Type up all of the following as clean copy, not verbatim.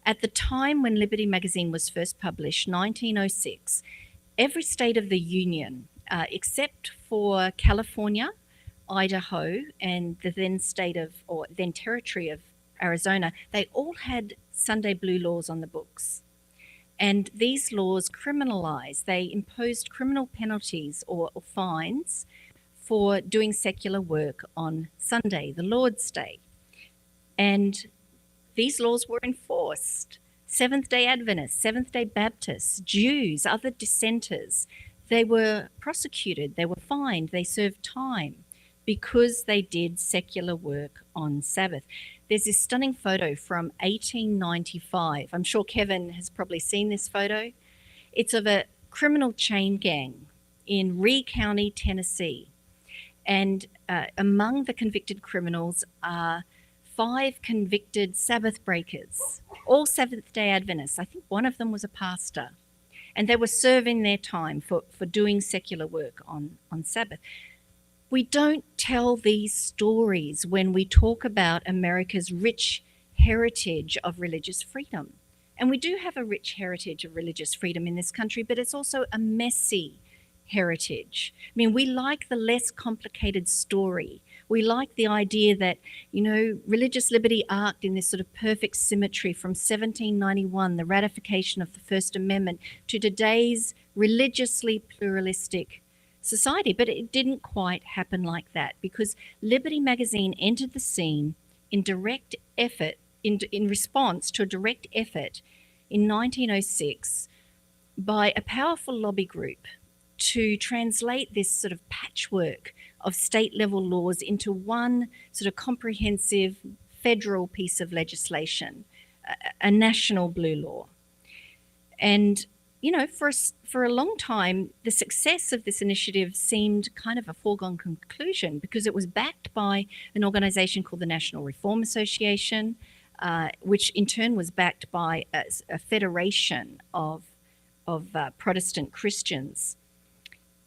At the time when Liberty magazine was first published, 1906, every state of the Union, except for California, Idaho, and the then territory of Arizona, they all had Sunday blue laws on the books. And these laws they imposed criminal penalties or fines for doing secular work on Sunday, the Lord's Day. And these laws were enforced. Seventh-day Adventists, Seventh-day Baptists, Jews, other dissenters, they were prosecuted, they were fined, they served time because they did secular work on Sabbath. There's this stunning photo from 1895. I'm sure Kevin has probably seen this photo. It's of a criminal chain gang in Reid County, Tennessee. And among the convicted criminals are 5 convicted Sabbath breakers, all Seventh-day Adventists. I think one of them was a pastor. And they were serving their time for doing secular work on Sabbath. We don't tell these stories when we talk about America's rich heritage of religious freedom. And we do have a rich heritage of religious freedom in this country, but it's also a messy heritage. I mean, we like the less complicated story. We like the idea that, religious liberty arced in this sort of perfect symmetry from 1791, the ratification of the First Amendment, to today's religiously pluralistic society. But it didn't quite happen like that, because Liberty magazine entered the scene in response to a direct effort in 1906 by a powerful lobby group to translate this sort of patchwork of state-level laws into one sort of comprehensive federal piece of legislation, a national blue law. And for a long time, the success of this initiative seemed kind of a foregone conclusion, because it was backed by an organization called the National Reform Association, which in turn was backed by a federation of Protestant Christians.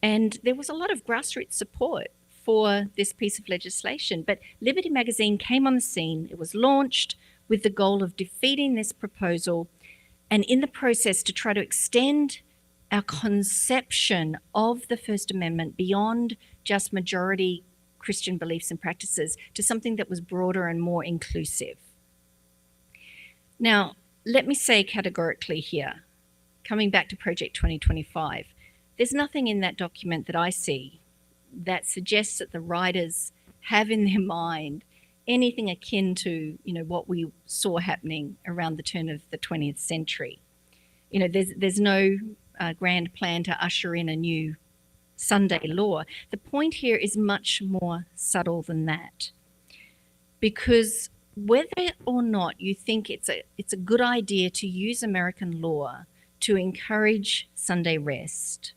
And there was a lot of grassroots support for this piece of legislation. But Liberty magazine came on the scene. It was launched with the goal of defeating this proposal, and in the process to try to extend our conception of the First Amendment beyond just majority Christian beliefs and practices to something that was broader and more inclusive. Now, let me say categorically here, coming back to Project 2025, there's nothing in that document that I see that suggests that the writers have in their mind anything akin to, what we saw happening around the turn of the 20th century. There's no grand plan to usher in a new Sunday law. The point here is much more subtle than that, because whether or not you think it's a good idea to use American law to encourage Sunday rest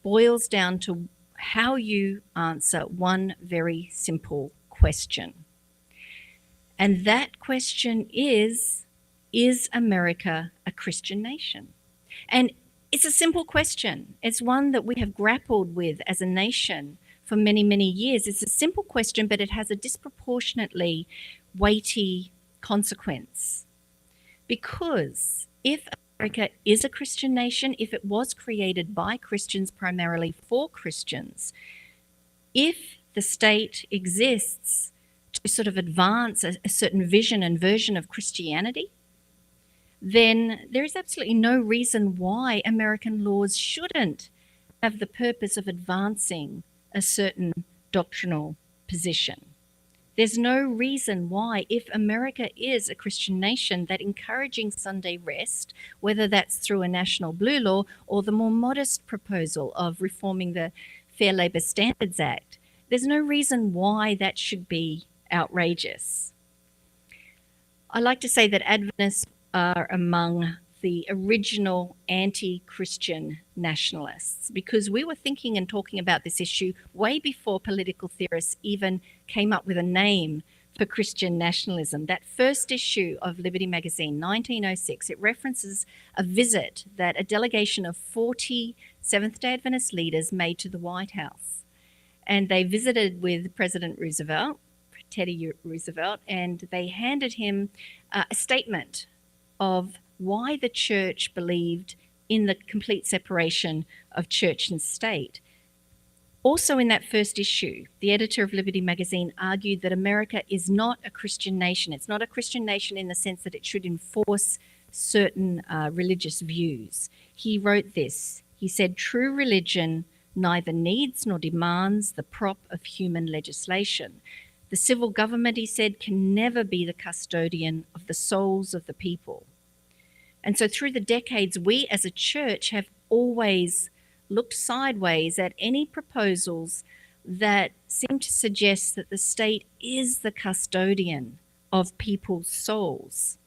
boils down to how you answer one very simple question. And that question is America a Christian nation? And it's a simple question. It's one that we have grappled with as a nation for many, many years. It's a simple question, but it has a disproportionately weighty consequence. Because if America is a Christian nation, if it was created by Christians primarily for Christians, if the state exists to sort of advance a certain vision and version of Christianity, then there is absolutely no reason why American laws shouldn't have the purpose of advancing a certain doctrinal position. There's no reason why, if America is a Christian nation, that encouraging Sunday rest, whether that's through a national blue law or the more modest proposal of reforming the Fair Labor Standards Act, there's no reason why that should be outrageous. I like to say that Adventists are among the original anti-Christian nationalists, because we were thinking and talking about this issue way before political theorists even came up with a name for Christian nationalism. That first issue of Liberty magazine, 1906, it references a visit that a delegation of 40 Seventh-day Adventist leaders made to the White House. And they visited with President Roosevelt, Teddy Roosevelt, and they handed him a statement of why the church believed in the complete separation of church and state. Also in that first issue, the editor of Liberty magazine argued that America is not a Christian nation. It's not a Christian nation in the sense that it should enforce certain religious views. He wrote this. He said, "True religion neither needs nor demands the prop of human legislation. The civil government," he said, "can never be the custodian of the souls of the people." And so through the decades, we as a church have always looked sideways at any proposals that seem to suggest that the state is the custodian of people's souls.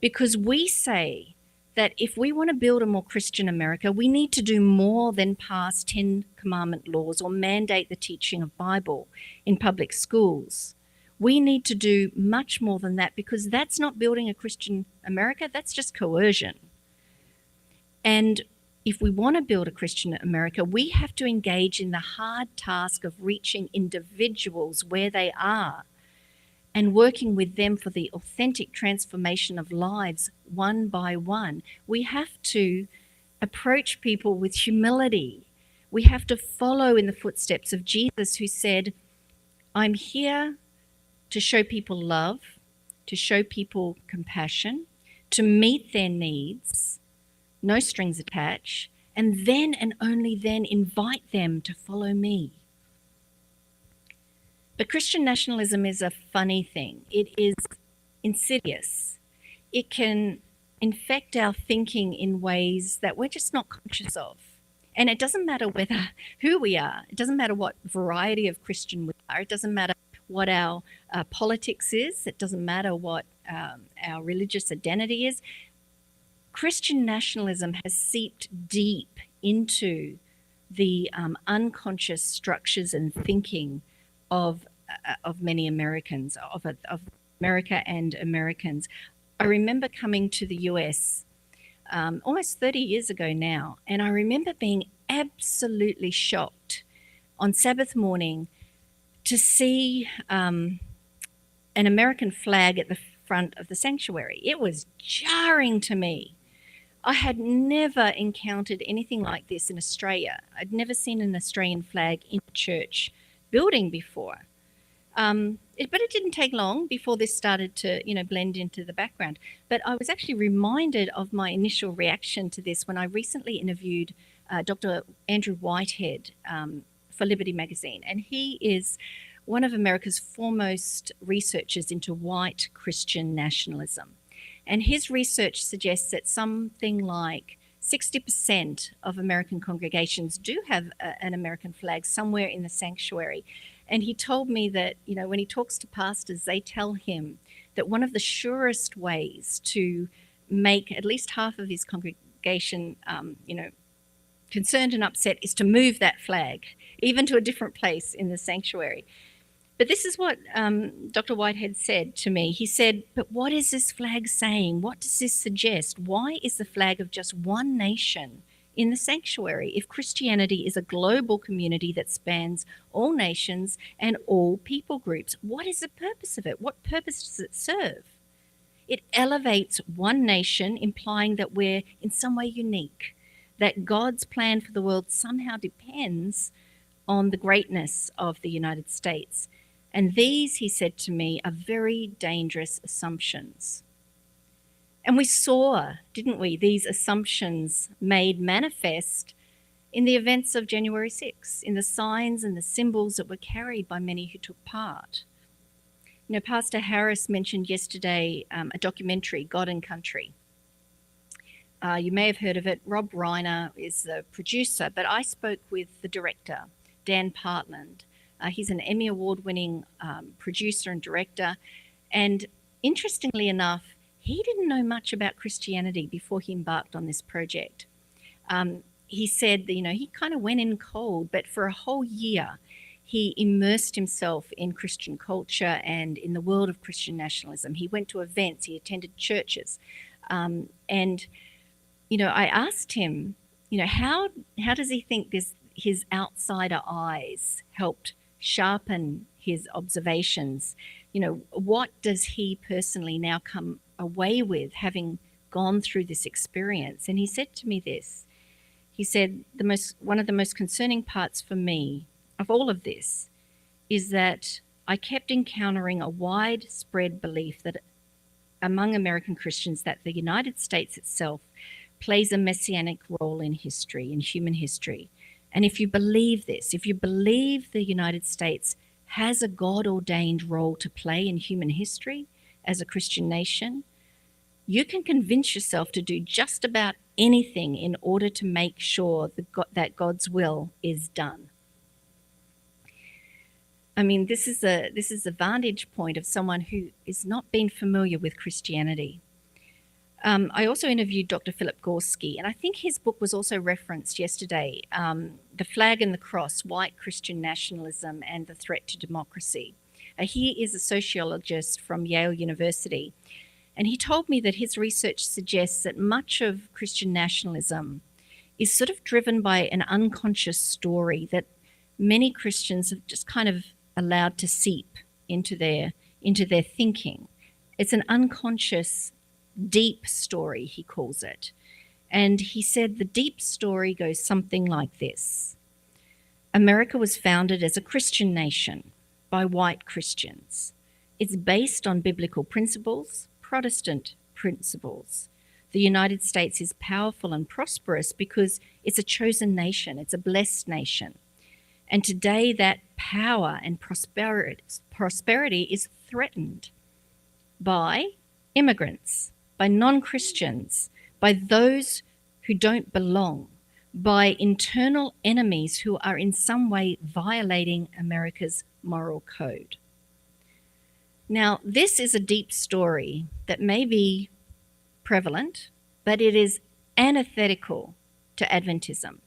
Because we say that if we want to build a more Christian America, we need to do more than pass 10 commandment laws or mandate the teaching of Bible in public schools. We need to do much more than that, because that's not building a Christian America, that's just coercion. And if we want to build a Christian America, we have to engage in the hard task of reaching individuals where they are and working with them for the authentic transformation of lives one by one. We have to approach people with humility. We have to follow in the footsteps of Jesus, who said, "I'm here to show people love, to show people compassion, to meet their needs, no strings attached, and then and only then invite them to follow me." But Christian nationalism is a funny thing. It is insidious. It can infect our thinking in ways that we're just not conscious of. And it doesn't matter who we are. It doesn't matter what variety of Christian we are. It doesn't matter what our politics is. It doesn't matter what our religious identity is. Christian nationalism has seeped deep into the unconscious structures and thinking of many Americans, of America and Americans. I remember coming to the US almost 30 years ago now, and I remember being absolutely shocked on Sabbath morning to see an American flag at the front of the sanctuary. It was jarring to me. I had never encountered anything like this in Australia. I'd never seen an Australian flag in a church building before. But it didn't take long before this started to, blend into the background. But I was actually reminded of my initial reaction to this when I recently interviewed Dr. Andrew Whitehead for Liberty magazine. And he is one of America's foremost researchers into white Christian nationalism. And his research suggests that something like 60% of American congregations do have an American flag somewhere in the sanctuary. And he told me that, when he talks to pastors, they tell him that one of the surest ways to make at least half of his congregation, concerned and upset is to move that flag, even to a different place in the sanctuary. But this is what Dr. Whitehead said to me. He said, "But what is this flag saying? What does this suggest? Why is the flag of just one nation in the sanctuary if Christianity is a global community that spans all nations and all people groups? What is the purpose of it? What purpose does it serve?" It elevates one nation, implying that we're in some way unique, that God's plan for the world somehow depends on the greatness of the United States. And these, he said to me, are very dangerous assumptions. And we saw, didn't we, these assumptions made manifest in the events of January 6, in the signs and the symbols that were carried by many who took part. Pastor Harris mentioned yesterday a documentary, God and Country. You may have heard of it. Rob Reiner is the producer, but I spoke with the director, Dan Partland. He's an Emmy Award-winning producer and director. And interestingly enough, he didn't know much about Christianity before he embarked on this project. He said that, he kind of went in cold, but for a whole year, he immersed himself in Christian culture and in the world of Christian nationalism. He went to events, he attended churches. I asked him, how does he think his outsider eyes helped sharpen his observations? What does he personally now come away with, having gone through this experience. And he said to me this. He said, one of the most concerning parts for me of all of this is that I kept encountering a widespread belief that among American Christians that the United States itself plays a messianic role in history, in human history. And if you believe this, if you believe the United States has a God-ordained role to play in human history as a Christian nation, you can convince yourself to do just about anything in order to make sure that God's will is done. I mean, this is a vantage point of someone who is not been familiar with Christianity. I also interviewed Dr. Philip Gorski, and I think his book was also referenced yesterday, The Flag and the Cross, White Christian Nationalism and the Threat to Democracy. He is a sociologist from Yale University, and he told me that his research suggests that much of Christian nationalism is sort of driven by an unconscious story that many Christians have just kind of allowed to seep into their thinking. It's an unconscious, deep story, he calls it. And he said the deep story goes something like this. America was founded as a Christian nation by white Christians. It's based on biblical principles, Protestant principles. The United States is powerful and prosperous because it's a chosen nation, it's a blessed nation. And today that power and prosperity is threatened by immigrants, by non-Christians, by those who don't belong, by internal enemies who are in some way violating America's moral code. Now, this is a deep story that may be prevalent, but it is antithetical to Adventism.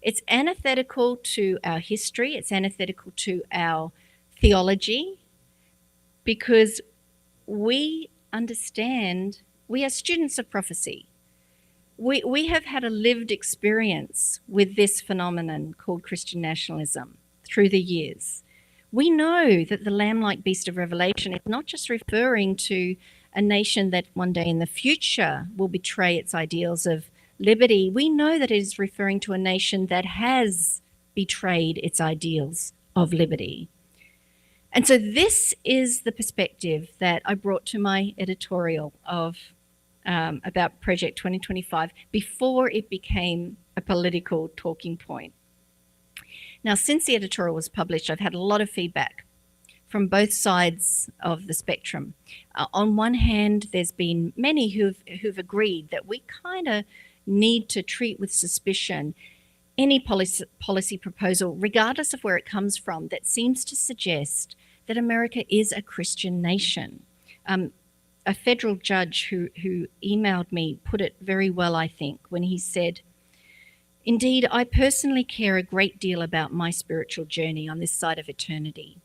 It's antithetical to our history, it's antithetical to our theology, because we understand, we are students of prophecy. We have had a lived experience with this phenomenon called Christian nationalism through the years. We know that the lamb-like beast of Revelation is not just referring to a nation that one day in the future will betray its ideals of liberty. We know that it is referring to a nation that has betrayed its ideals of liberty. And so this is the perspective that I brought to my editorial of about Project 2025 before it became a political talking point. Now, since the editorial was published, I've had a lot of feedback from both sides of the spectrum. On one hand, there's been many who've agreed that we kind of need to treat with suspicion any policy proposal, regardless of where it comes from, that seems to suggest that America is a Christian nation. A federal judge who emailed me put it very well, I think, when he said, "Indeed, I personally care a great deal about my spiritual journey on this side of eternity.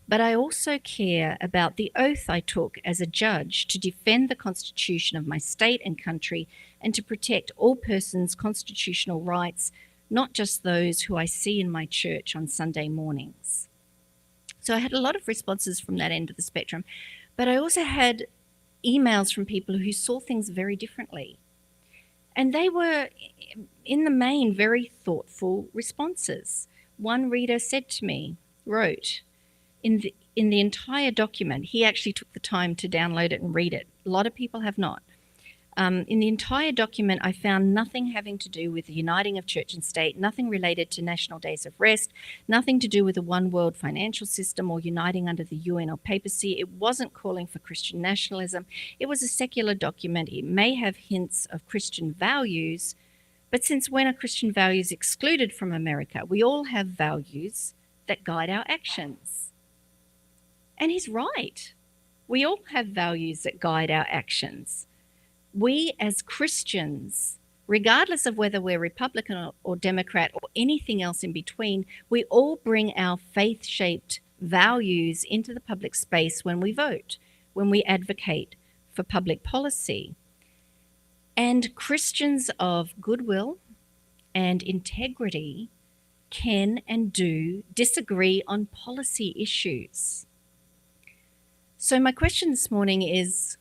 But I also care about the oath I took as a judge to defend the Constitution of my state and country and to protect all persons' constitutional rights, not just those who I see in my church on Sunday mornings." So I had a lot of responses from that end of the spectrum, but I also had emails from people who saw things very differently. And they were, in the main, very thoughtful responses. One reader wrote, in the entire document, he actually took the time to download it and read it. A lot of people have not. In the entire document, I found nothing having to do with the uniting of church and state, nothing related to national days of rest, nothing to do with a one world financial system or uniting under the UN or papacy. It wasn't calling for Christian nationalism. It was a secular document. It may have hints of Christian values, but since when are Christian values excluded from America? We all have values that guide our actions. And he's right. We all have values that guide our actions. We as Christians, regardless of whether we're Republican or Democrat or anything else in between, we all bring our faith-shaped values into the public space when we vote, when we advocate for public policy. And Christians of goodwill and integrity can and do disagree on policy issues. So my question this morning is,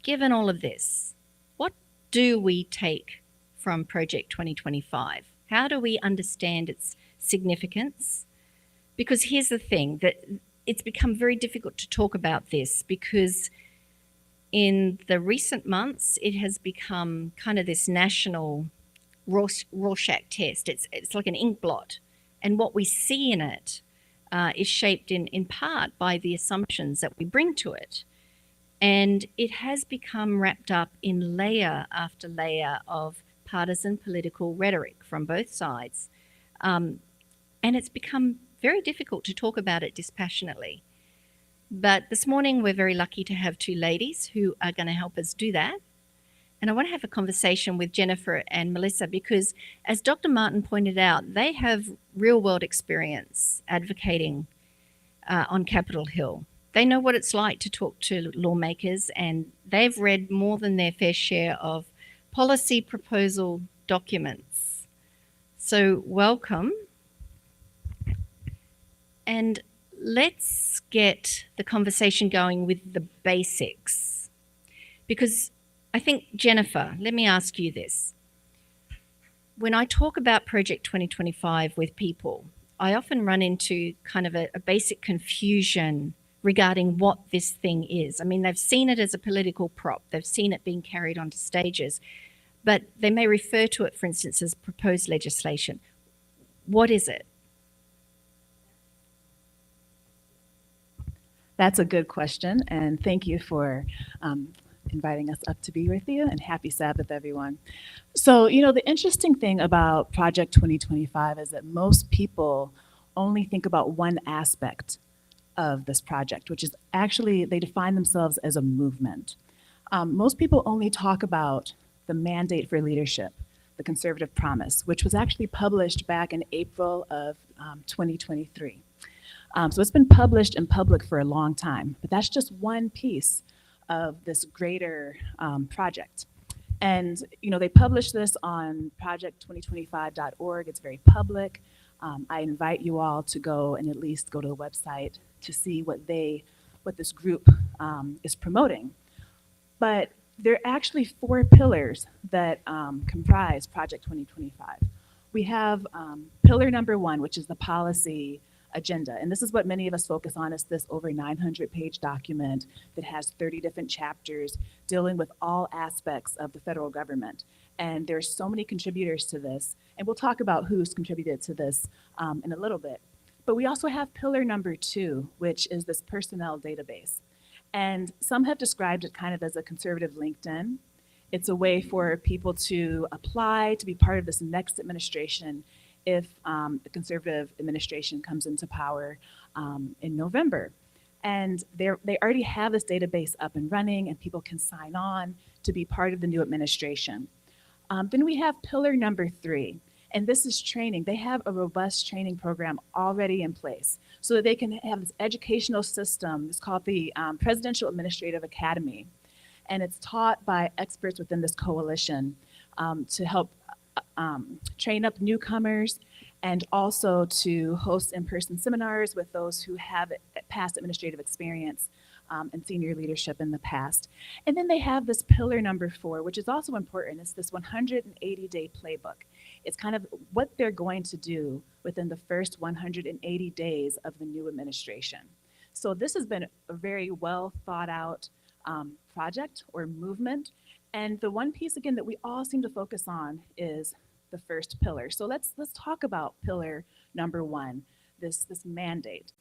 given all of this, what do we take from Project 2025? How do we understand its significance? Because here's the thing, that it's become very difficult to talk about this because in the recent months, it has become kind of this national Rorschach test. It's like an ink blot. And what we see in it is shaped in part by the assumptions that we bring to it. And it has become wrapped up in layer after layer of partisan political rhetoric from both sides. And it's become very difficult to talk about it dispassionately. But this morning, we're very lucky to have two ladies who are going to help us do that. And I want to have a conversation with Jennifer and Melissa because, as Dr. Martin pointed out, they have real-world experience advocating on Capitol Hill. They know what it's like to talk to lawmakers, and they've read more than their fair share of policy proposal documents. So welcome. And let's get the conversation going with the basics. Because I think, Jennifer, let me ask you this. When I talk about Project 2025 with people, I often run into kind of a basic confusion regarding what this thing is. I mean, they've seen it as a political prop. They've seen it being carried onto stages, but they may refer to it, for instance, as proposed legislation. What is it? That's a good question, and thank you for inviting us up to be with you, and happy Sabbath, everyone. So, the interesting thing about Project 2025 is that most people only think about one aspect of this project, which is actually, they define themselves as a movement. Most people only talk about the mandate for leadership, the conservative promise, which was actually published back in April of 2023. So it's been published in public for a long time, but that's just one piece of this greater project. And they published this on project2025.org. It's very public. I invite you all to go and at least go to the website to see what this group is promoting. But there are actually 4 pillars that comprise Project 2025. We have pillar number 1, which is the policy agenda. And this is what many of us focus on, is this over 900-page document that has 30 different chapters dealing with all aspects of the federal government. And there's so many contributors to this, and we'll talk about who's contributed to this in a little bit. But we also have pillar number 2, which is this personnel database. And some have described it kind of as a conservative LinkedIn. It's a way for people to apply to be part of this next administration if the conservative administration comes into power in November. And they already have this database up and running, and people can sign on to be part of the new administration. Then we have pillar number 3, and this is training. They have a robust training program already in place so that they can have this educational system. It's called the Presidential Administrative Academy, and it's taught by experts within this coalition to help train up newcomers, and also to host in-person seminars with those who have past administrative experience and senior leadership in the past. And then they have this pillar number 4, which is also important. It's this 180-day playbook. It's kind of what they're going to do within the first 180 days of the new administration. So this has been a very well thought out project or movement. And the one piece, again, that we all seem to focus on is the first pillar. So let's talk about pillar number 1, this mandate.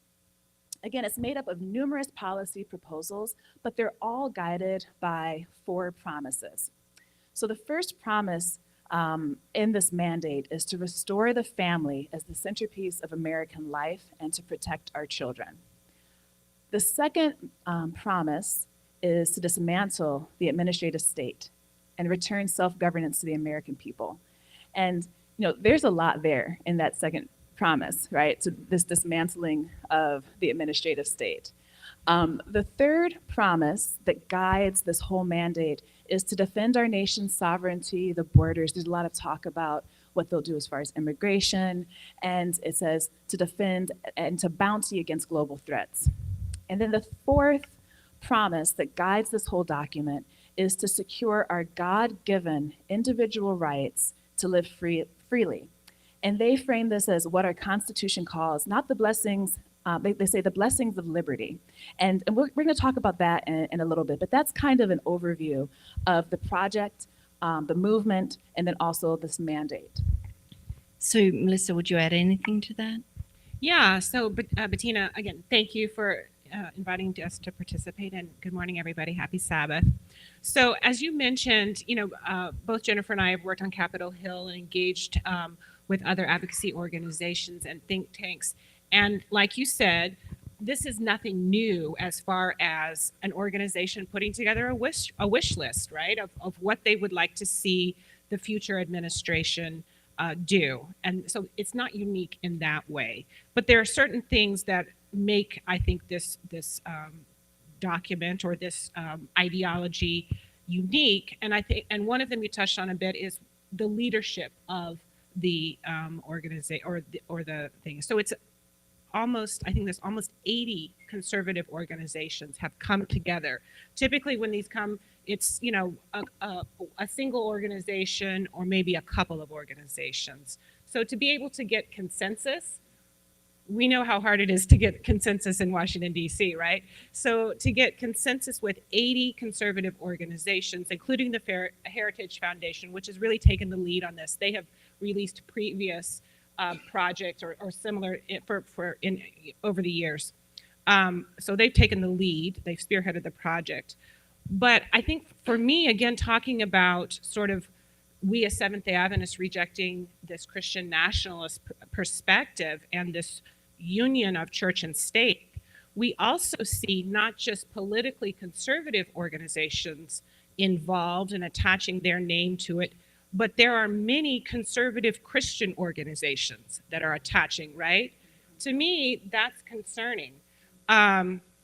Again, it's made up of numerous policy proposals, but they're all guided by 4 promises. So the first promise in this mandate is to restore the family as the centerpiece of American life and to protect our children. The second promise is to dismantle the administrative state and return self-governance to the American people. And there's a lot there in that second promise, right? To this dismantling of the administrative state. The third promise that guides this whole mandate is to defend our nation's sovereignty, the borders. There's a lot of talk about what they'll do as far as immigration, and it says to defend and to bounty against global threats. And then the fourth promise that guides this whole document is to secure our God-given individual rights to live freely. And they frame this as what our Constitution calls, not the blessings, they say the blessings of liberty. And we're going to talk about that in a little bit, but that's kind of an overview of the project, the movement, and then also this mandate. So, Melissa, would you add anything to that? Yeah, so Bettina, again, thank you for inviting us to participate, and good morning, everybody. Happy Sabbath. So as you mentioned, both Jennifer and I have worked on Capitol Hill and engaged with other advocacy organizations and think tanks. And like you said, this is nothing new as far as an organization putting together a wish list, right, of what they would like to see the future administration do. And so it's not unique in that way. But there are certain things that make, I think, this document or this ideology unique. And I think, and one of them you touched on a bit is the leadership of the organization or the thing. So it's almost, I think there's almost 80 conservative organizations have come together. Typically when these come, it's, a single organization or maybe a couple of organizations. So to be able to get consensus, we know how hard it is to get consensus in Washington, D.C., right? So to get consensus with 80 conservative organizations, including the Heritage Foundation, which has really taken the lead on this. They have released previous projects or similar over the years. So they've taken the lead. They've spearheaded the project. But I think for me, again, talking about sort of we as Seventh-day Adventists rejecting this Christian nationalist perspective and this union of church and state, we also see not just politically conservative organizations involved in attaching their name to it, but there are many conservative Christian organizations that are attaching, right? To me, that's concerning.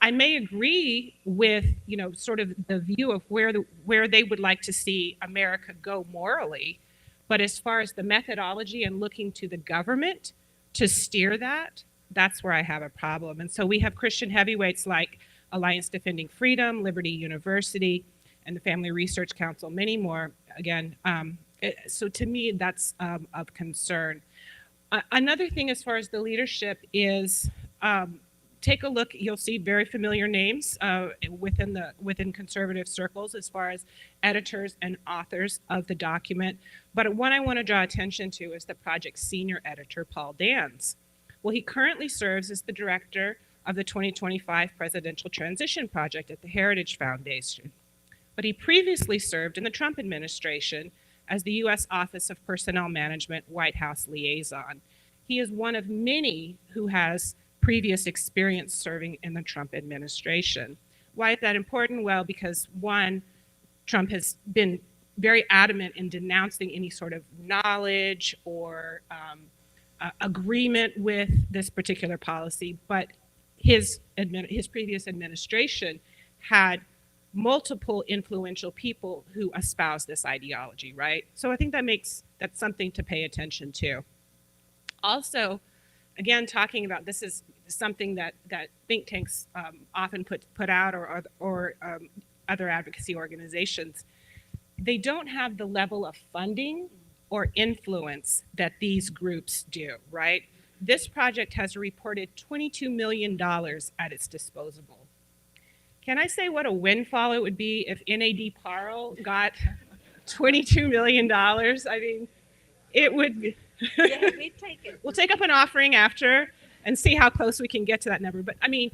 I may agree with, sort of the view of where they would like to see America go morally, but as far as the methodology and looking to the government to steer that, that's where I have a problem. And so we have Christian heavyweights like Alliance Defending Freedom, Liberty University, and the Family Research Council, many more, again. So to me, that's of concern. Another thing as far as the leadership is, take a look, you'll see very familiar names within conservative circles as far as editors and authors of the document. But one I want to draw attention to is the project's senior editor, Paul Dans. Well, he currently serves as the director of the 2025 Presidential Transition Project at the Heritage Foundation. But he previously served in the Trump administration as the U.S. Office of Personnel Management White House liaison. He is one of many who has previous experience serving in the Trump administration. Why is that important? Well, because one, Trump has been very adamant in denouncing any sort of knowledge or agreement with this particular policy, but his previous administration had multiple influential people who espouse this ideology, right? So I think that's something to pay attention to. Also, again, talking about this is something that think tanks often put out or other advocacy organizations. They don't have the level of funding or influence that these groups do, right? This project has reported $22 million at its disposal. Can I say what a windfall it would be if NAD PARL got $22 million? I mean, it would be. Yeah, we'd take it. We'll take up an offering after and see how close we can get to that number. But I mean,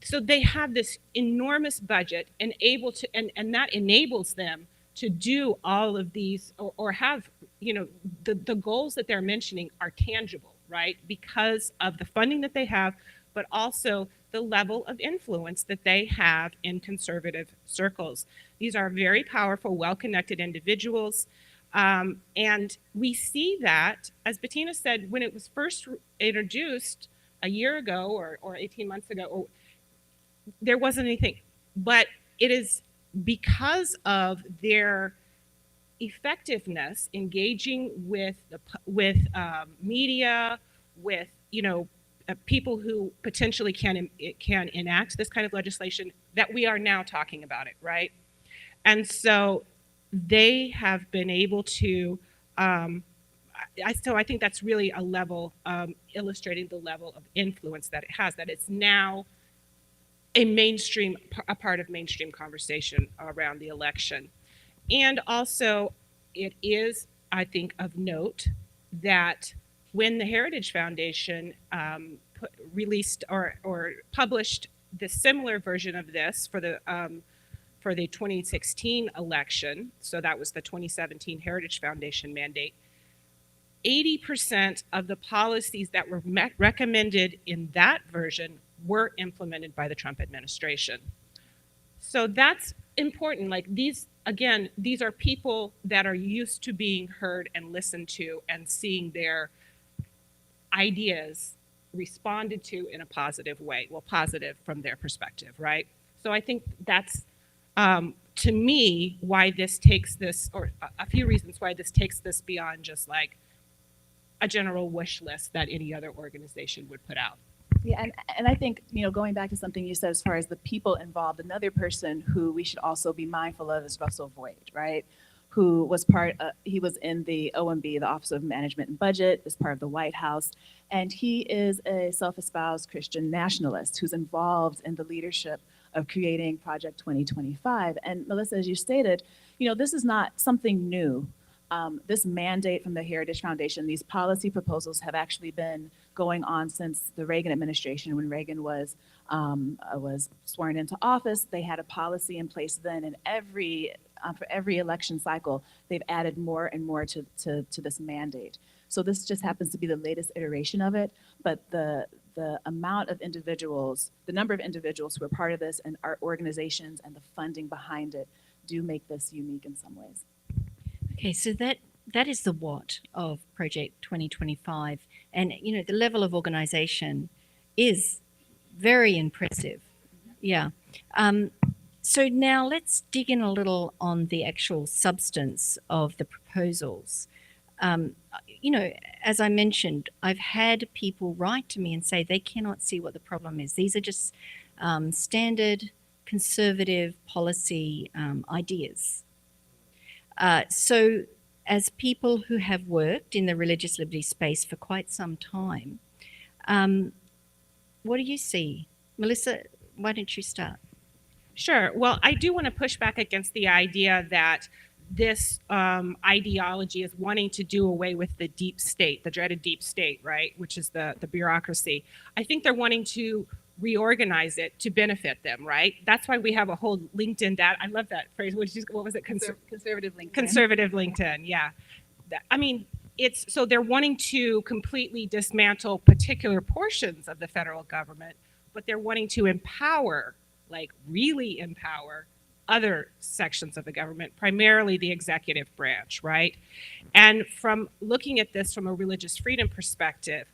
so they have this enormous budget and that enables them to do all of these or have, the goals that they're mentioning are tangible, right? Because of the funding that they have, but also the level of influence that they have in conservative circles. These are very powerful, well-connected individuals. And we see that, as Bettina said, when it was first introduced a year ago or 18 months ago, there wasn't anything. But it is because of their effectiveness engaging with media, with people who potentially can enact this kind of legislation that we are now talking about it, right? And so they have been able to, so I think that's really a level, illustrating the level of influence that it has, that it's now a part of mainstream conversation around the election. And also, it is, I think, of note that when the Heritage Foundation released or published the similar version of this for the 2016 election, so that was the 2017 Heritage Foundation mandate, 80% of the policies that were recommended in that version were implemented by the Trump administration. So that's important. Like these are people that are used to being heard and listened to and seeing their ideas responded to in a positive way. Well, positive from their perspective, right? So I think that's, to me, why this takes this, or a few reasons why this takes this beyond just like a general wish list that any other organization would put out. Yeah, and I think, going back to something you said as far as the people involved, another person who we should also be mindful of is Russell Voigt, right? Who was he was in the OMB, the Office of Management and Budget, as part of the White House, and he is a self-espoused Christian nationalist who's involved in the leadership of creating Project 2025. And Melissa, as you stated, this is not something new. This mandate from the Heritage Foundation, these policy proposals have actually been going on since the Reagan administration. When Reagan was sworn into office, they had a policy in place then, and for every election cycle, they've added more and more to this mandate. So this just happens to be the latest iteration of it, but the amount of individuals, the number of individuals who are part of this and our organizations and the funding behind it do make this unique in some ways. Okay, so that is the what of Project 2025. And, the level of organization is very impressive. Yeah. So now let's dig in a little on the actual substance of the proposals. As I mentioned, I've had people write to me and say they cannot see what the problem is. These are just standard conservative policy ideas. So as people who have worked in the religious liberty space for quite some time, what do you see? Melissa, why don't you start? Sure. Well, I do want to push back against the idea that this ideology is wanting to do away with the deep state, the dreaded deep state, right, which is the bureaucracy. I think they're wanting to reorganize it to benefit them, right? That's why we have a whole LinkedIn data. I love that phrase. What was it? Conservative LinkedIn. Conservative LinkedIn, yeah. So they're wanting to completely dismantle particular portions of the federal government, but they're wanting to empower, like really empower, other sections of the government, primarily the executive branch, right? And from looking at this from a religious freedom perspective,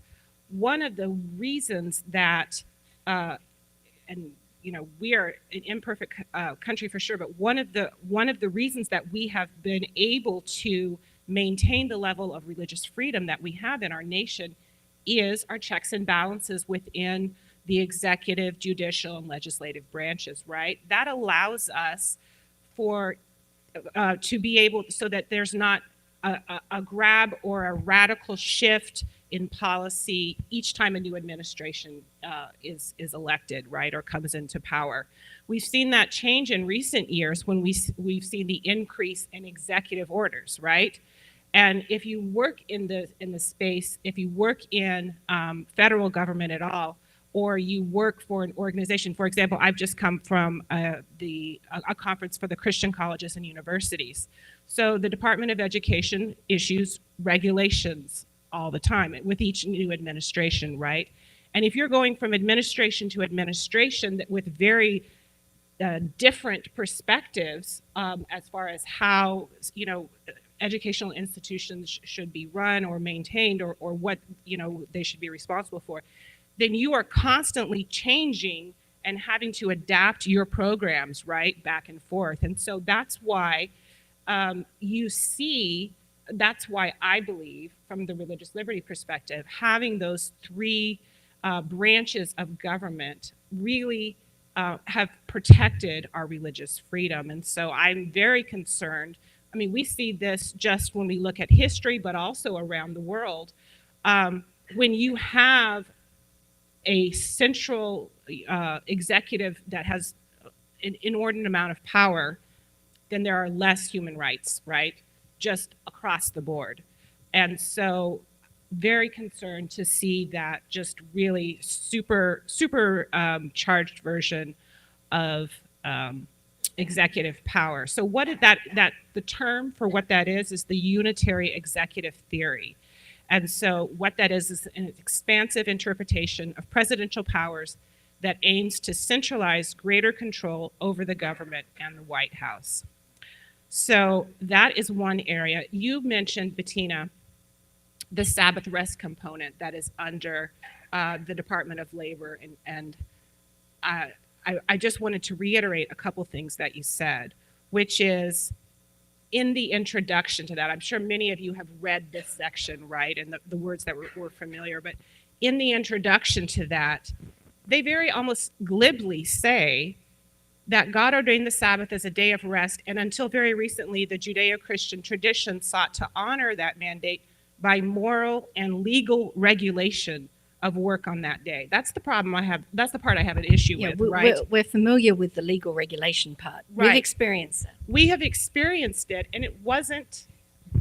one of the reasons that we are an imperfect country for sure, but one of the reasons that we have been able to maintain the level of religious freedom that we have in our nation is our checks and balances within the executive, judicial, and legislative branches, right? That allows us to be able, so that there's not a grab or a radical shift in policy each time a new administration is elected, right, or comes into power. We've seen that change in recent years when we've seen the increase in executive orders, right? And if you work in the space, if you work in federal government at all, or you work for an organization, for example, I've just come from a conference for the Christian colleges and universities. So the Department of Education issues regulations all the time with each new administration, right? And if you're going from administration to administration with very different perspectives as far as how, educational institutions should be run or maintained, or what, they should be responsible for, then you are constantly changing and having to adapt your programs, right, back and forth. And so that's why that's why I believe, from the religious liberty perspective, having those three branches of government really have protected our religious freedom. And so I'm very concerned. I mean, we see this just when we look at history, but also around the world. When you have a central executive that has an inordinate amount of power, then there are less human rights, right? Just across the board. And so very concerned to see that just really super charged version of executive power. So what did that the term for what that is the unitary executive theory. And so what that is an expansive interpretation of presidential powers that aims to centralize greater control over the government and the White House. So that is one area. You mentioned, Bettina, the Sabbath rest component that is under the Department of Labor. And I just wanted to reiterate a couple things that you said, which is in the introduction to that, I'm sure many of you have read this section, right? And the words that were familiar, but in the introduction to that, they very almost glibly say that God ordained the Sabbath as a day of rest, and until very recently, the Judeo-Christian tradition sought to honor that mandate by moral and legal regulation of work on that day. That's the problem I have. That's the part I have an issue with, right? We're familiar with the legal regulation part. Right. We've experienced it. We have experienced it, and it wasn't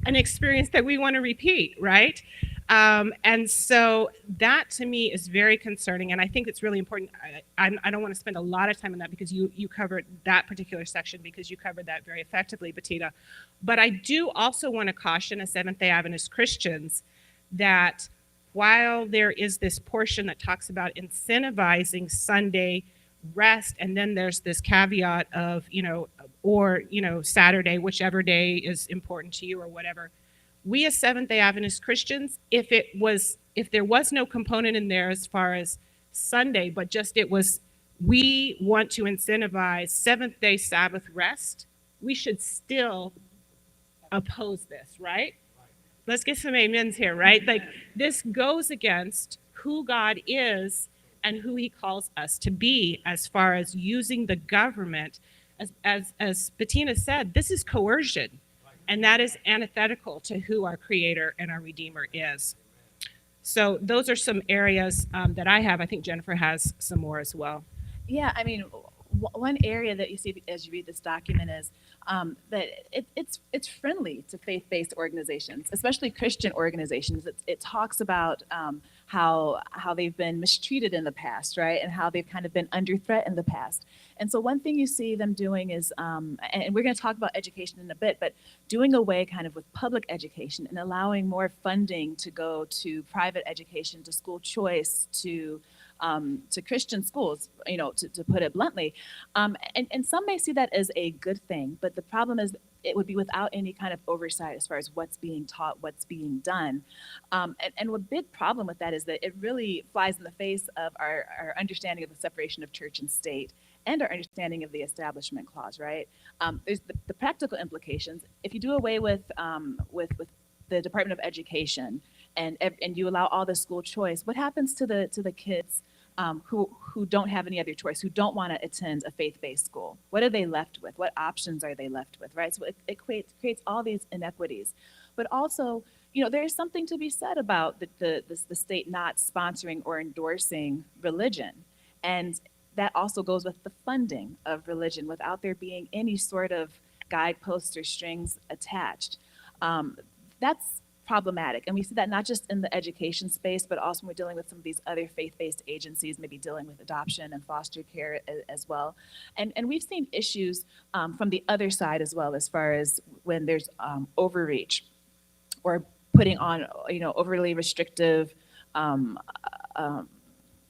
an experience that we want to repeat, right? And so that to me is very concerning, and I think it's really important. I don't want to spend a lot of time on that because you covered that particular section because you covered that very effectively, Bettina. But I do also want to caution as Seventh-day Adventist Christians that while there is this portion that talks about incentivizing Sunday rest, and then there's this caveat of, or Saturday, whichever day is important to you or whatever. We as Seventh-day Adventist Christians, if there was no component in there as far as Sunday, but just we want to incentivize seventh-day Sabbath rest, we should still oppose this, right? Let's get some amens here, right? Like this goes against who God is and who he calls us to be as far as using the government. As Bettina said, this is coercion. And that is antithetical to who our Creator and our Redeemer is. So those are some areas that I have. I think Jennifer has some more as well. Yeah, I mean, one area that you see as you read this document is that it's friendly to faith-based organizations, especially Christian organizations. It talks about how they've been mistreated in the past, right, and how they've kind of been under threat in the past. And so one thing you see them doing is, and we're going to talk about education in a bit, but doing away kind of with public education and allowing more funding to go to private education, to school choice, to Christian schools, to put it bluntly. And some may see that as a good thing, but the problem is it would be without any kind of oversight as far as what's being taught, what's being done. And a big problem with that is that it really flies in the face of our understanding of the separation of church and state and our understanding of the Establishment Clause, right? There's the practical implications. If you do away with the Department of Education and you allow all the school choice, what happens to the kids who don't have any other choice, who don't want to attend a faith-based school? What are they left with? What options are they left with, right? So it creates all these inequities. But also, there's something to be said about the state not sponsoring or endorsing religion. And that also goes with the funding of religion without there being any sort of guideposts or strings attached. That's problematic. And we see that not just in the education space, but also when we're dealing with some of these other faith-based agencies, maybe dealing with adoption and foster care as well. And we've seen issues from the other side as well, as far as when there's overreach or putting on, overly restrictive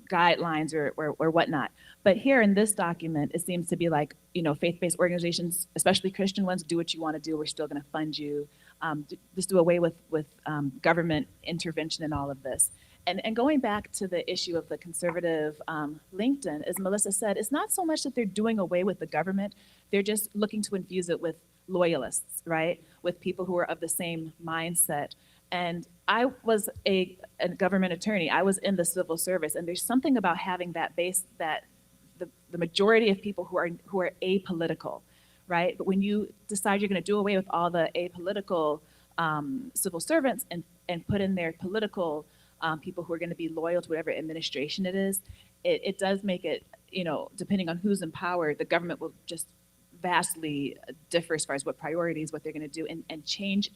guidelines or whatnot. But here in this document, it seems to be like, faith-based organizations, especially Christian ones, do what you want to do. We're still going to fund you. Just do away with government intervention in all of this. And going back to the issue of the conservative LinkedIn, as Melissa said, it's not so much that they're doing away with the government. They're just looking to infuse it with loyalists, right? With people who are of the same mindset. And I was a government attorney. I was in the civil service, and there's something about having that base, that the majority of people who are apolitical, right? But when you decide you're going to do away with all the apolitical civil servants and put in there political people who are going to be loyal to whatever administration it is, it does make it, depending on who's in power, the government will just vastly differ as far as what priorities, what they're going to do, and change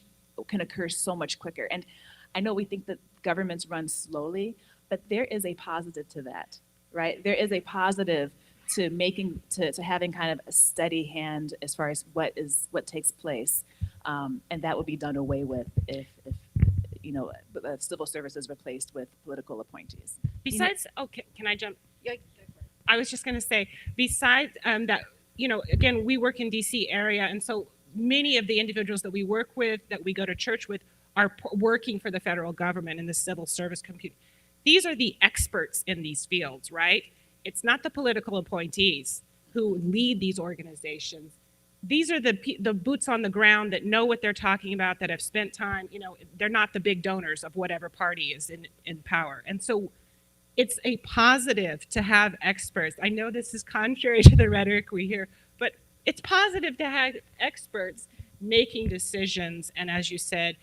can occur so much quicker. And I know we think that governments run slowly, but there is a positive to that, right? There is a positive to having kind of a steady hand as far as what takes place, and that would be done away with if the civil service is replaced with political appointees. Besides, can I jump? Yeah, I was just going to say, besides that, again, we work in DC area, and so many of the individuals that we work with, that we go to church with, are working for the federal government in the civil service community. These are the experts in these fields, right? It's not the political appointees who lead these organizations. These are the boots on the ground that know what they're talking about, that have spent time, they're not the big donors of whatever party is in power. And so it's a positive to have experts. I know this is contrary to the rhetoric we hear, but it's positive to have experts making decisions, and as you said,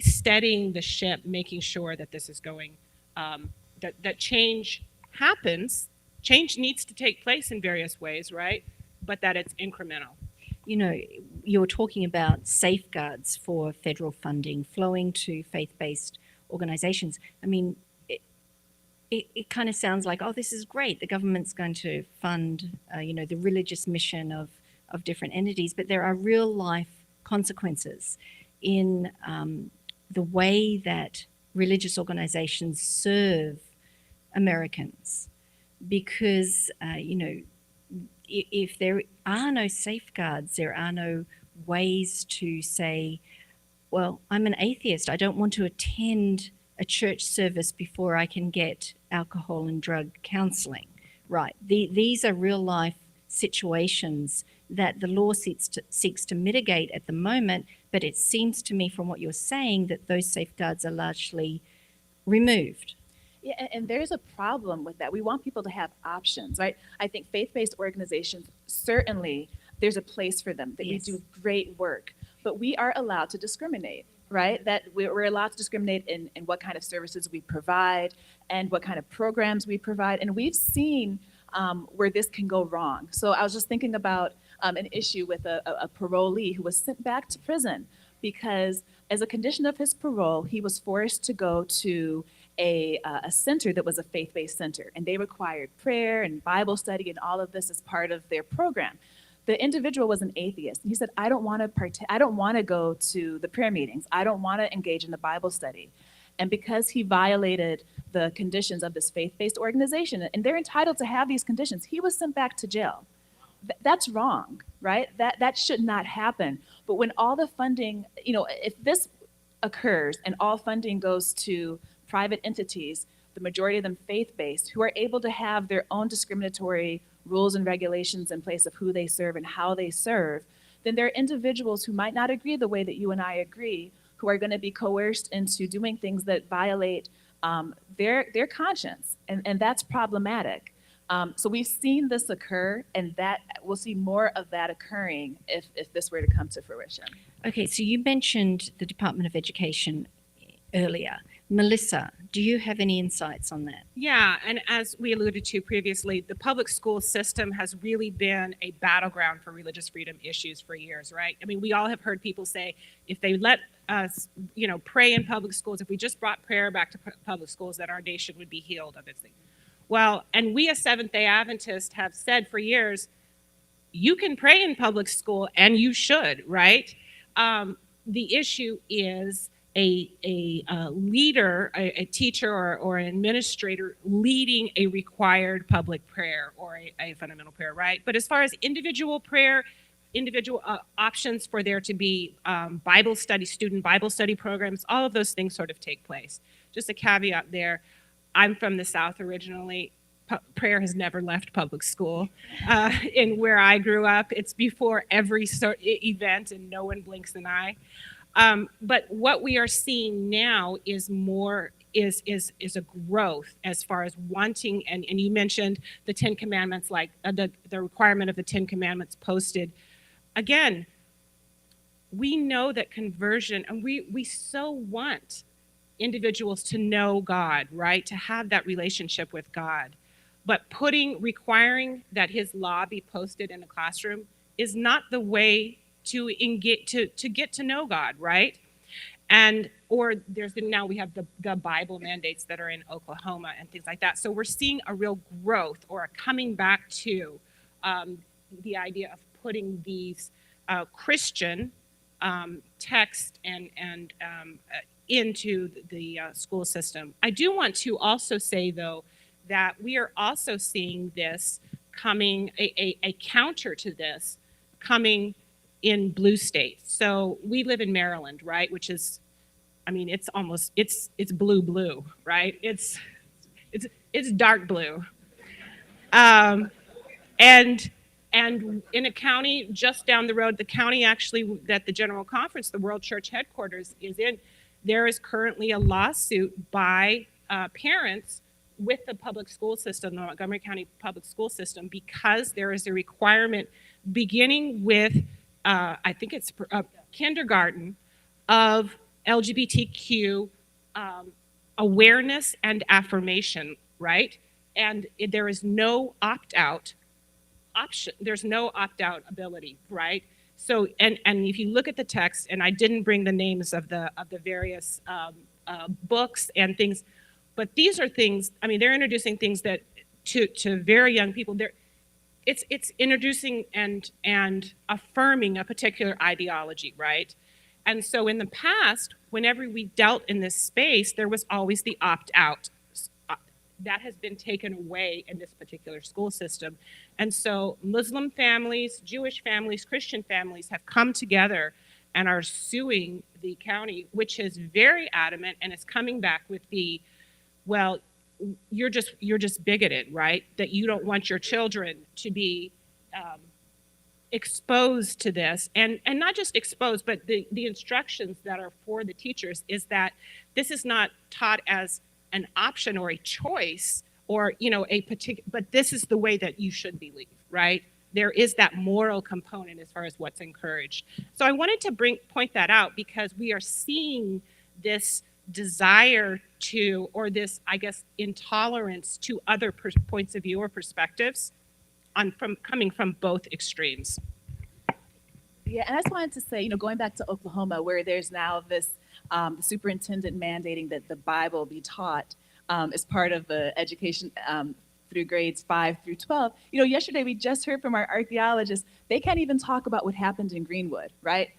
steadying the ship, making sure that this is going, that change happens. Change needs to take place in various ways, right? But that it's incremental. You're talking about safeguards for federal funding flowing to faith-based organizations. I mean, it kind of sounds like, oh, this is great. The government's going to fund, the religious mission of different entities, but there are real life consequences in the way that religious organizations serve Americans. Because, if there are no safeguards, there are no ways to say, well, I'm an atheist. I don't want to attend a church service before I can get alcohol and drug counseling. Right. These are real life situations that the law seeks to mitigate at the moment, but it seems to me from what you're saying that those safeguards are largely removed. Yeah, and there's a problem with that. We want people to have options, right? I think faith-based organizations, certainly there's a place for them. They do great work, but we are allowed to discriminate, right? That we're allowed to discriminate in what kind of services we provide and what kind of programs we provide. And we've seen where this can go wrong. So I was just thinking about an issue with a parolee who was sent back to prison because as a condition of his parole, he was forced to go to a center that was a faith-based center, and they required prayer and Bible study and all of this as part of their program. The individual was an atheist, and he said, I don't want to go to the prayer meetings. I don't want to engage in the Bible study. And because he violated the conditions of this faith-based organization, and they're entitled to have these conditions, he was sent back to jail. That's wrong, right? That should not happen. But when all the funding, if this occurs and all funding goes to private entities, the majority of them faith-based, who are able to have their own discriminatory rules and regulations in place of who they serve and how they serve, then there are individuals who might not agree the way that you and I agree, who are going to be coerced into doing things that violate their conscience, and that's problematic. So we've seen this occur, and that we'll see more of that occurring if this were to come to fruition. Okay, so you mentioned the Department of Education earlier. Melissa, do you have any insights on that? Yeah, and as we alluded to previously, the public school system has really been a battleground for religious freedom issues for years, right? I mean, we all have heard people say, if they let us, pray in public schools, if we just brought prayer back to public schools, that our nation would be healed of its thing. Well, and we as Seventh-day Adventists have said for years, you can pray in public school, and you should, right? The issue is a leader, a teacher or an administrator leading a required public prayer or a fundamental prayer, right? But as far as individual prayer, individual options for there to be Bible study, student Bible study programs, all of those things sort of take place. Just a caveat there. I'm from the South originally. Prayer has never left public school. In where I grew up, it's before every event and no one blinks an eye. But what we are seeing now is more is a growth as far as wanting, and you mentioned the 10 Commandments, like the requirement of the 10 Commandments posted. Again, we know that conversion, and we so want individuals to know God, right? To have that relationship with God. But requiring that his law be posted in a classroom is not the way to get to know God, right? Or now we have the Bible mandates that are in Oklahoma and things like that. So we're seeing a real growth or a coming back to the idea of putting these Christian text and into the school system. I do want to also say, though, that we are also seeing this coming, a counter to this coming in blue states. So we live in Maryland, right? Which is, I mean, it's almost, it's blue, right? It's dark blue. And in a county just down the road, the county actually that the General Conference, the World Church headquarters is in, there is currently a lawsuit by parents with the public school system, the Montgomery County public school system, because there is a requirement beginning with, I think it's kindergarten, of LGBTQ awareness and affirmation, right? And there is no opt-out option. There's no opt-out ability, right? So, and if you look at the text, and I didn't bring the names of the various books and things, but these are things. I mean, they're introducing things that to very young people. It's introducing and affirming a particular ideology, right? And so in the past, whenever we dealt in this space, there was always the opt-out. That has been taken away in this particular school system. And so Muslim families, Jewish families, Christian families have come together and are suing the county, which is very adamant and is coming back with the, well, you're just bigoted, right? That you don't want your children to be exposed to this, and not just exposed, but the instructions that are for the teachers is that this is not taught as an option or a choice or a particular, but this is the way that you should believe, right? There is that moral component as far as what's encouraged. So I wanted to point that out because we are seeing this desire to, or this, I guess, intolerance to other points of view or perspectives coming from both extremes. Yeah, and I just wanted to say, going back to Oklahoma, where there's now this superintendent mandating that the Bible be taught as part of the education through grades 5 through 12. Yesterday we just heard from our archaeologists, they can't even talk about what happened in Greenwood, right?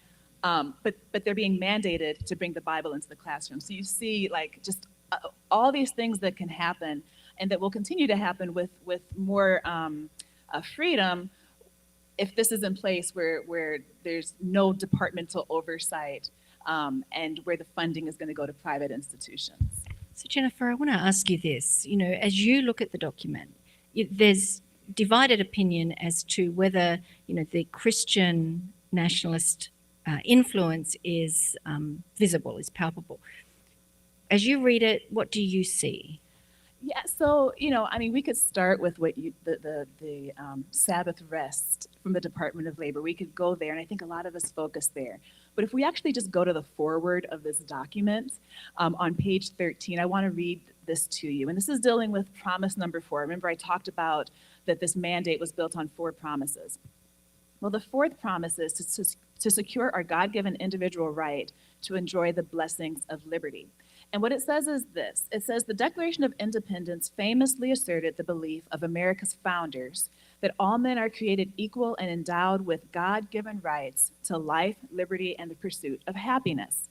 But they're being mandated to bring the Bible into the classroom. So you see, just all these things that can happen and that will continue to happen with more freedom if this is in place where there's no departmental oversight and where the funding is going to go to private institutions. So Jennifer, I want to ask you this. As you look at the document, there's divided opinion as to whether, the Christian nationalist influence is visible, is palpable. As you read it, what do you see? Yeah, so, we could start with what the Sabbath rest from the Department of Labor. We could go there, and I think a lot of us focus there. But if we actually just go to the foreword of this document, on page 13, I want to read this to you. And this is dealing with promise number 4. Remember, I talked about that this mandate was built on 4 promises. Well, the 4th promise is to secure our God-given individual right to enjoy the blessings of liberty. And what it says is this. It says, the Declaration of Independence famously asserted the belief of America's founders that all men are created equal and endowed with God-given rights to life, liberty, and the pursuit of happiness.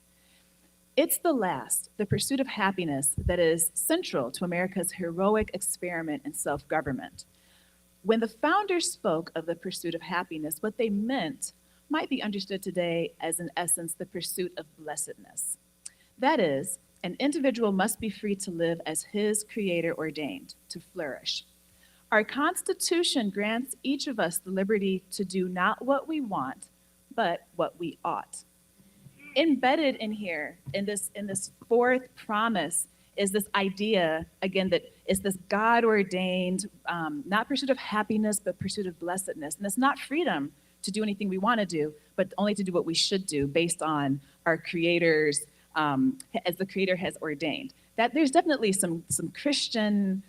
It's the pursuit of happiness, that is central to America's heroic experiment in self-government. When the founders spoke of the pursuit of happiness, what they meant might be understood today as, in essence, the pursuit of blessedness. That is, an individual must be free to live as his Creator ordained, to flourish. Our Constitution grants each of us the liberty to do not what we want, but what we ought. Embedded in here, in this 4th promise, is this idea, again, that it's this God-ordained, not pursuit of happiness, but pursuit of blessedness. And it's not freedom to do anything we want to do, but only to do what we should do based on our Creator's, as the Creator has ordained. That there's definitely some Christian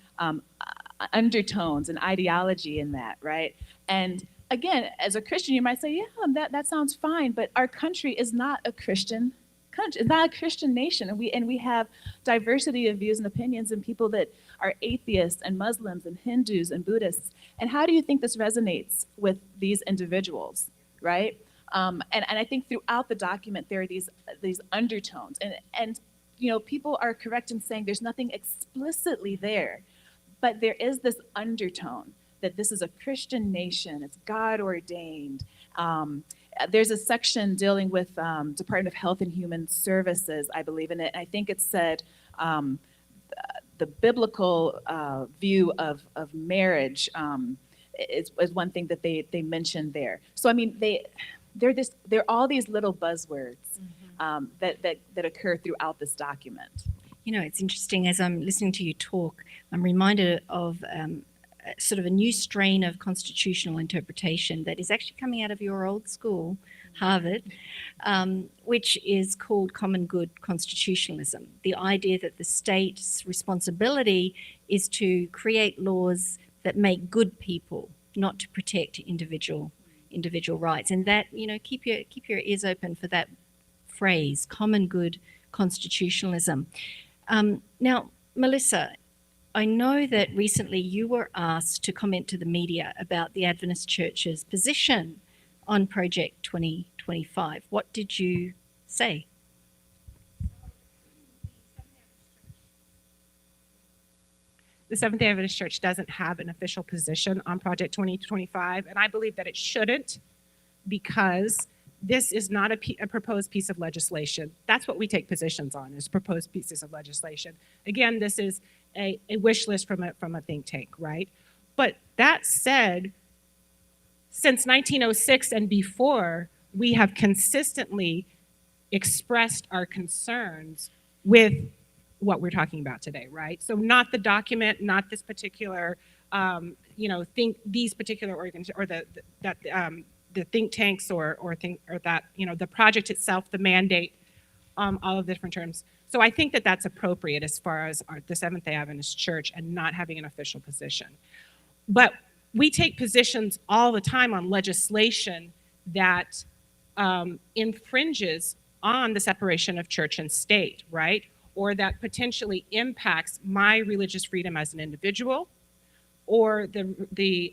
undertones and ideology in that, right? And again, as a Christian, you might say, yeah, that sounds fine, but our country is not a Christian country. It's not a Christian nation, and we have diversity of views and opinions, and people that are atheists and Muslims and Hindus and Buddhists. And how do you think this resonates with these individuals, right? And I think throughout the document there are these undertones, and you know, people are correct in saying there's nothing explicitly there, but there is this undertone that this is a Christian nation, it's God ordained. There's a section dealing with Department of Health and Human Services, I believe in it. And I think it said the biblical view of marriage is one thing that they mentioned there. So I mean, they're all these little buzzwords that occur throughout this document. You know, it's interesting, as I'm listening to you talk, I'm reminded of sort of a new strain of constitutional interpretation that is actually coming out of your old school, Harvard, which is called common good constitutionalism. The idea that the state's responsibility is to create laws that make good people, not to protect individual rights. And that, you know, keep your ears open for that phrase, common good constitutionalism. Now, Melissa, I know that recently you were asked to comment to the media about the Adventist Church's position on Project 2025. What did you say? The Seventh-day Adventist Church doesn't have an official position on Project 2025, and I believe that it shouldn't, because this is not a proposed piece of legislation. That's what we take positions on, is proposed pieces of legislation. Again, this is a wish list from a think tank, right? But that said, since 1906 and before, we have consistently expressed our concerns with what we're talking about today, right? So not the document, not this particular, these particular organs, or the think tanks, or that, you know, the project itself, the mandate, all of the different terms. So I think that that's appropriate as far as the Seventh-day Adventist Church and not having an official position. But we take positions all the time on legislation that infringes on the separation of church and state, right? Or that potentially impacts my religious freedom as an individual, or the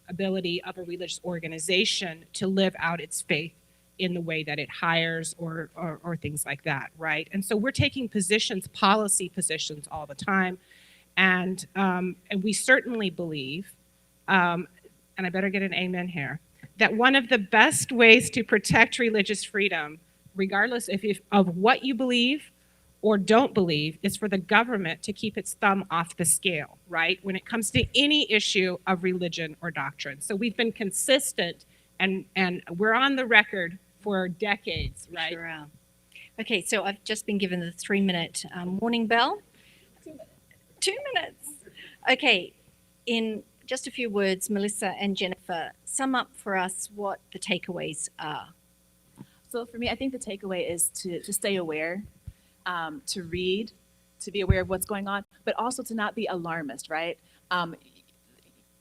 ability of a religious organization to live out its faith in the way that it hires, or things like that, right? And so we're taking positions, policy positions, all the time, and we certainly believe, and I better get an amen here, that one of the best ways to protect religious freedom, regardless of what you believe or don't believe, is for the government to keep its thumb off the scale, right? When it comes to any issue of religion or doctrine. So we've been consistent, and we're on the record for decades, right? Sure are. Okay, so I've just been given the 3-minute warning bell. 2 minutes. Okay, in just a few words, Melissa and Jennifer, sum up for us what the takeaways are. So for me, I think the takeaway is to stay aware, to read, to be aware of what's going on, but also to not be alarmist, right?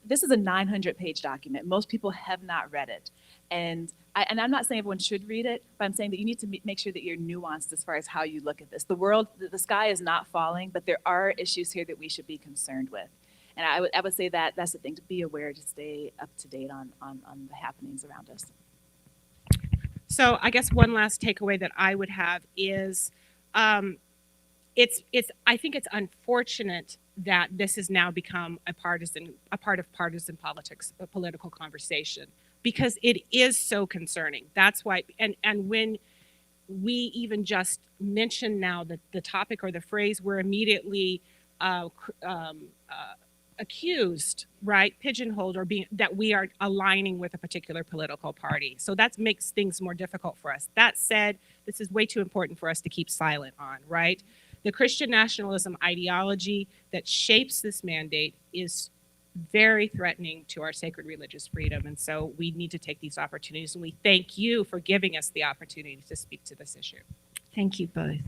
This is a 900-page document. Most people have not read it. And I'm not saying everyone should read it, but I'm saying that you need to make sure that you're nuanced as far as how you look at this. The sky is not falling, but there are issues here that we should be concerned with. And I would say that that's the thing, to be aware, to stay up to date on the happenings around us. So I guess one last takeaway that I would have is, I think it's unfortunate that this has now become a part of partisan politics, a political conversation, because it is so concerning. That's why, and when we even just mention now the topic or the phrase, we're immediately accused, right, pigeonholed, or that we are aligning with a particular political party. So that makes things more difficult for us. That said, this is way too important for us to keep silent on, right? the Christian nationalism ideology that shapes this mandate is very threatening to our sacred religious freedom. And so we need to take these opportunities, and we thank you for giving us the opportunity to speak to this issue. Thank you both.